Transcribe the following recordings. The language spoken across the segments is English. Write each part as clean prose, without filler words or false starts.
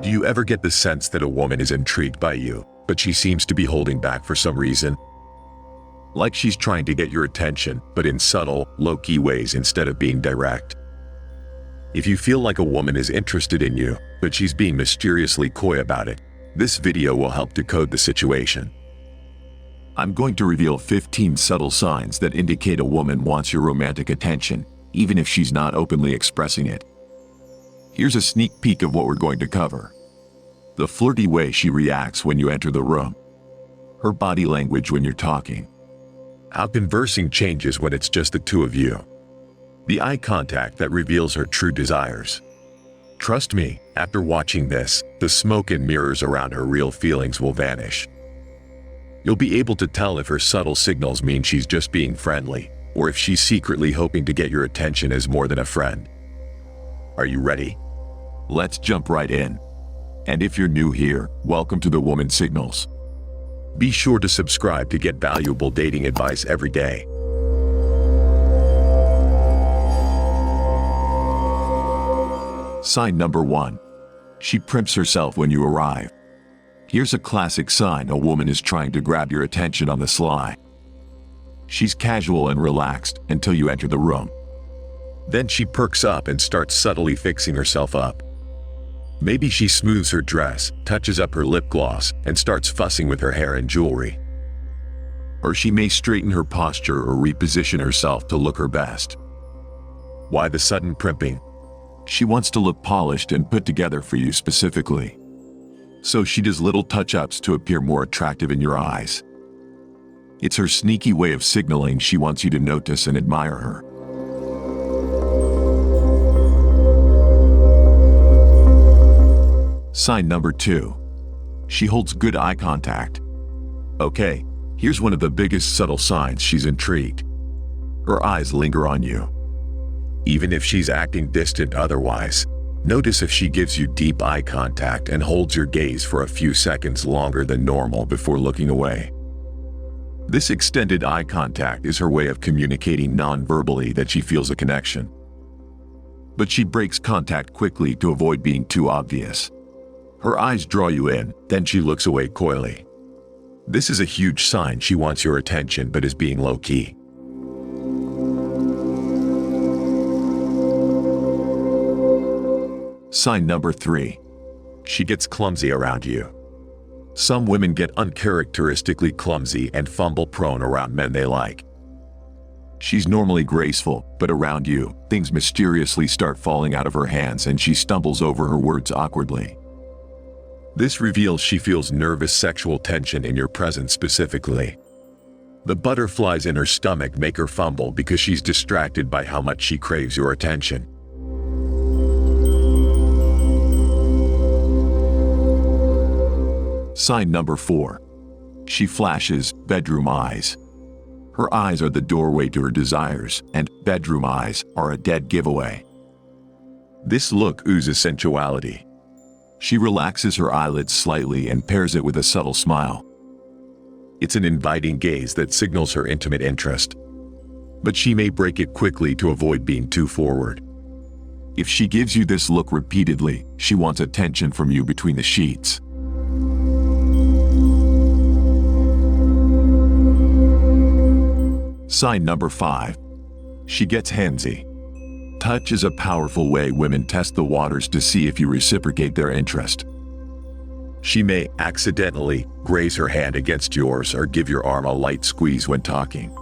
Do you ever get the sense that a woman is intrigued by you, but she seems to be holding back for some reason? Like she's trying to get your attention, but in subtle, low-key ways instead of being direct. If you feel like a woman is interested in you, but she's being mysteriously coy about it, this video will help decode the situation. I'm going to reveal 15 subtle signs that indicate a woman wants your romantic attention, even if she's not openly expressing it. Here's a sneak peek of what we're going to cover. The flirty way she reacts when you enter the room. Her body language when you're talking. How conversing changes when it's just the two of you. The eye contact that reveals her true desires. Trust me, after watching this, the smoke and mirrors around her real feelings will vanish. You'll be able to tell if her subtle signals mean she's just being friendly, or if she's secretly hoping to get your attention as more than a friend. Are you ready? Let's jump right in. And if you're new here, welcome to the Woman Signals. Be sure to subscribe to get valuable dating advice every day. Sign number 1. She primps herself when you arrive. Here's a classic sign a woman is trying to grab your attention on the sly. She's casual and relaxed until you enter the room. Then she perks up and starts subtly fixing herself up. Maybe she smooths her dress, touches up her lip gloss, and starts fussing with her hair and jewelry. Or she may straighten her posture or reposition herself to look her best. Why the sudden primping? She wants to look polished and put together for you specifically. So she does little touch-ups to appear more attractive in your eyes. It's her sneaky way of signaling she wants you to notice and admire her. Sign number 2. She holds good eye contact. Okay, here's one of the biggest subtle signs she's intrigued. Her eyes linger on you. Even if she's acting distant otherwise, notice if she gives you deep eye contact and holds your gaze for a few seconds longer than normal before looking away. This extended eye contact is her way of communicating non-verbally that she feels a connection. But she breaks contact quickly to avoid being too obvious. Her eyes draw you in, then she looks away coyly. This is a huge sign she wants your attention but is being low-key. Sign number 3. She gets clumsy around you. Some women get uncharacteristically clumsy and fumble-prone around men they like. She's normally graceful, but around you, things mysteriously start falling out of her hands and she stumbles over her words awkwardly. This reveals she feels nervous sexual tension in your presence specifically. The butterflies in her stomach make her fumble because she's distracted by how much she craves your attention. Sign number 4. She flashes bedroom eyes. Her eyes are the doorway to her desires, and bedroom eyes are a dead giveaway. This look oozes sensuality. She relaxes her eyelids slightly and pairs it with a subtle smile. It's an inviting gaze that signals her intimate interest. But she may break it quickly to avoid being too forward. If she gives you this look repeatedly, she wants attention from you between the sheets. Sign number 5. She gets handsy. Touch is a powerful way women test the waters to see if you reciprocate their interest. She may accidentally graze her hand against yours or give your arm a light squeeze when talking.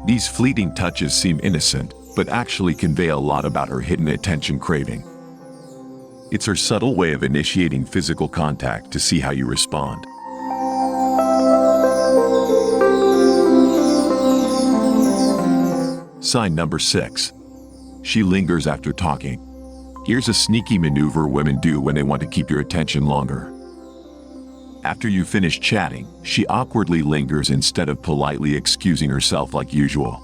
These fleeting touches seem innocent, but actually convey a lot about her hidden attention craving. It's her subtle way of initiating physical contact to see how you respond. Sign number 6. She lingers after talking. Here's a sneaky maneuver women do when they want to keep your attention longer. After you finish chatting, she awkwardly lingers instead of politely excusing herself like usual.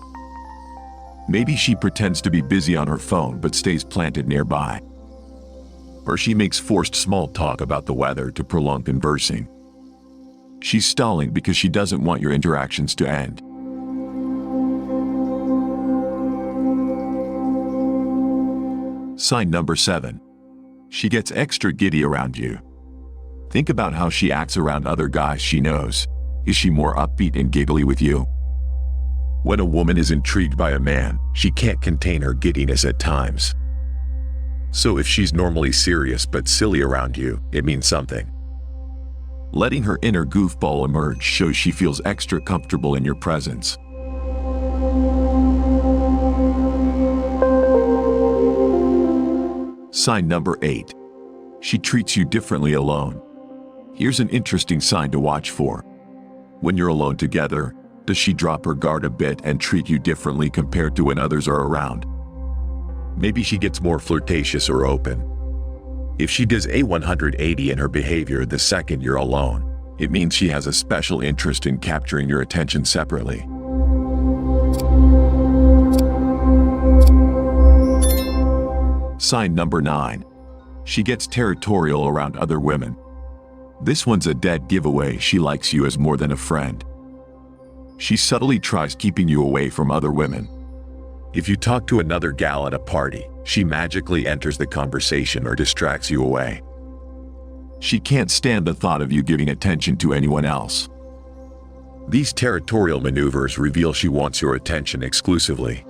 Maybe she pretends to be busy on her phone but stays planted nearby. Or she makes forced small talk about the weather to prolong conversing. She's stalling because she doesn't want your interactions to end. Sign number 7. She gets extra giddy around you. Think about how she acts around other guys she knows. Is she more upbeat and giggly with you? When a woman is intrigued by a man, she can't contain her giddiness at times. So if she's normally serious but silly around you, it means something. Letting her inner goofball emerge shows she feels extra comfortable in your presence. Sign number 8. She treats you differently alone. Here's an interesting sign to watch for. When you're alone together, does she drop her guard a bit and treat you differently compared to when others are around? Maybe she gets more flirtatious or open. If she does a 180 in her behavior the second you're alone, it means she has a special interest in capturing your attention separately. Sign number 9. She gets territorial around other women. This one's a dead giveaway she likes you as more than a friend. She subtly tries keeping you away from other women. If you talk to another gal at a party, she magically enters the conversation or distracts you away. She can't stand the thought of you giving attention to anyone else. These territorial maneuvers reveal she wants your attention exclusively.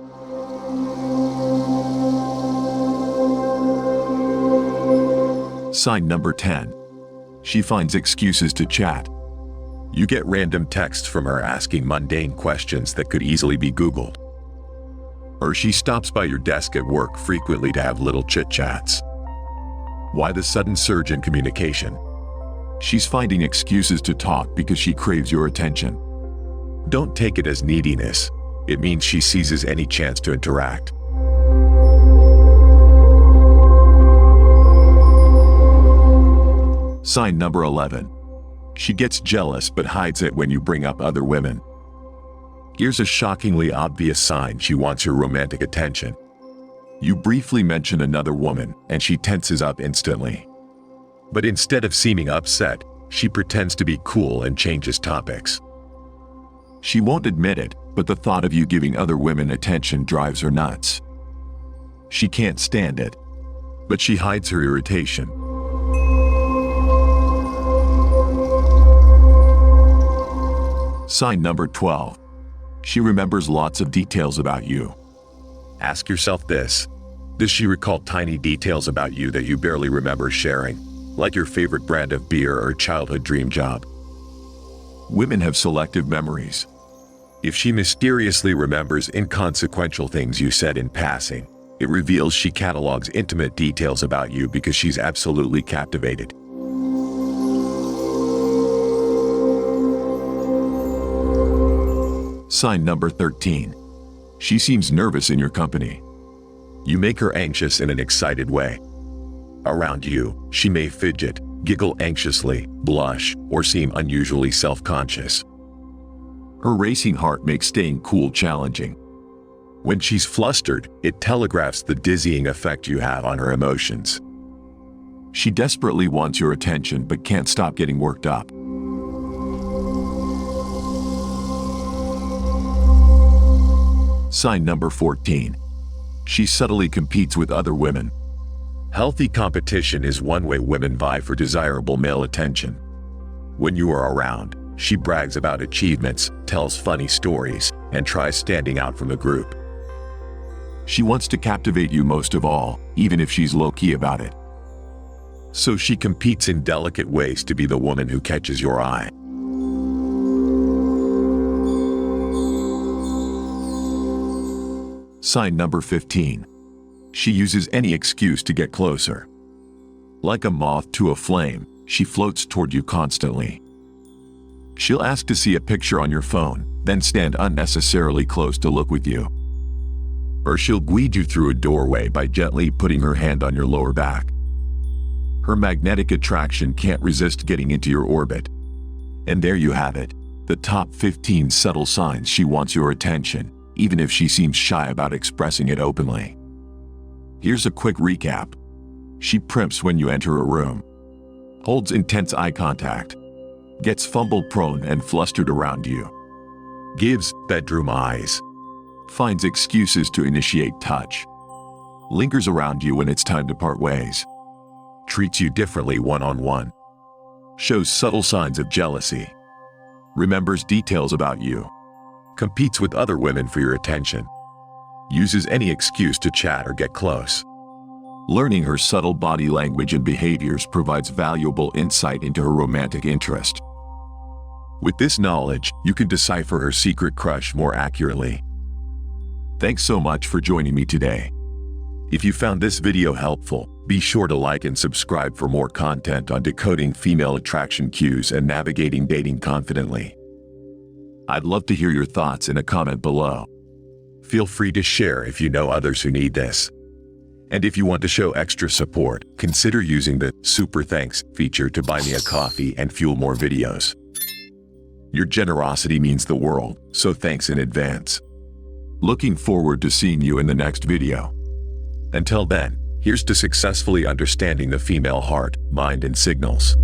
Sign number 10. She finds excuses to chat. You get random texts from her asking mundane questions that could easily be Googled. Or she stops by your desk at work frequently to have little chit-chats. Why the sudden surge in communication? She's finding excuses to talk because she craves your attention. Don't take it as neediness. It means she seizes any chance to interact. Sign number 11. She gets jealous but hides it when you bring up other women. Here's a shockingly obvious sign she wants your romantic attention. You briefly mention another woman and she tenses up instantly. But instead of seeming upset, she pretends to be cool and changes topics. She won't admit it, but the thought of you giving other women attention drives her nuts. She can't stand it, but she hides her irritation. Sign number 12. She remembers lots of details about you. Ask yourself this. Does she recall tiny details about you that you barely remember sharing, like your favorite brand of beer or childhood dream job? Women have selective memories. If she mysteriously remembers inconsequential things you said in passing, it reveals she catalogs intimate details about you because she's absolutely captivated. Sign number 13. She seems nervous in your company. You make her anxious in an excited way. Around you, she may fidget, giggle anxiously, blush, or seem unusually self-conscious. Her racing heart makes staying cool challenging. When she's flustered, it telegraphs the dizzying effect you have on her emotions. She desperately wants your attention but can't stop getting worked up. Sign number 14. She subtly competes with other women. Healthy competition is one way women vie for desirable male attention. When you are around, she brags about achievements, tells funny stories, and tries standing out from the group. She wants to captivate you most of all, even if she's low-key about it. So she competes in delicate ways to be the woman who catches your eye. Sign number 15. She uses any excuse to get closer. Like a moth to a flame, she floats toward you constantly. She'll ask to see a picture on your phone, then stand unnecessarily close to look with you. Or she'll guide you through a doorway by gently putting her hand on your lower back. Her magnetic attraction can't resist getting into your orbit. And there you have it, the top 15 subtle signs she wants your attention, even if she seems shy about expressing it openly. Here's a quick recap. She primps when you enter a room, holds intense eye contact, gets fumble-prone and flustered around you, gives bedroom eyes, finds excuses to initiate touch, lingers around you when it's time to part ways. treats you differently one-on-one. Shows subtle signs of jealousy. Remembers details about you. Competes with other women for your attention. Uses any excuse to chat or get close. Learning her subtle body language and behaviors provides valuable insight into her romantic interest. With this knowledge, you can decipher her secret crush more accurately. Thanks so much for joining me today. If you found this video helpful, be sure to like and subscribe for more content on decoding female attraction cues and navigating dating confidently. I'd love to hear your thoughts in a comment below. Feel free to share if you know others who need this. And if you want to show extra support, consider using the Super Thanks feature to buy me a coffee and fuel more videos. Your generosity means the world, so thanks in advance. Looking forward to seeing you in the next video. Until then, here's to successfully understanding the female heart, mind, and signals.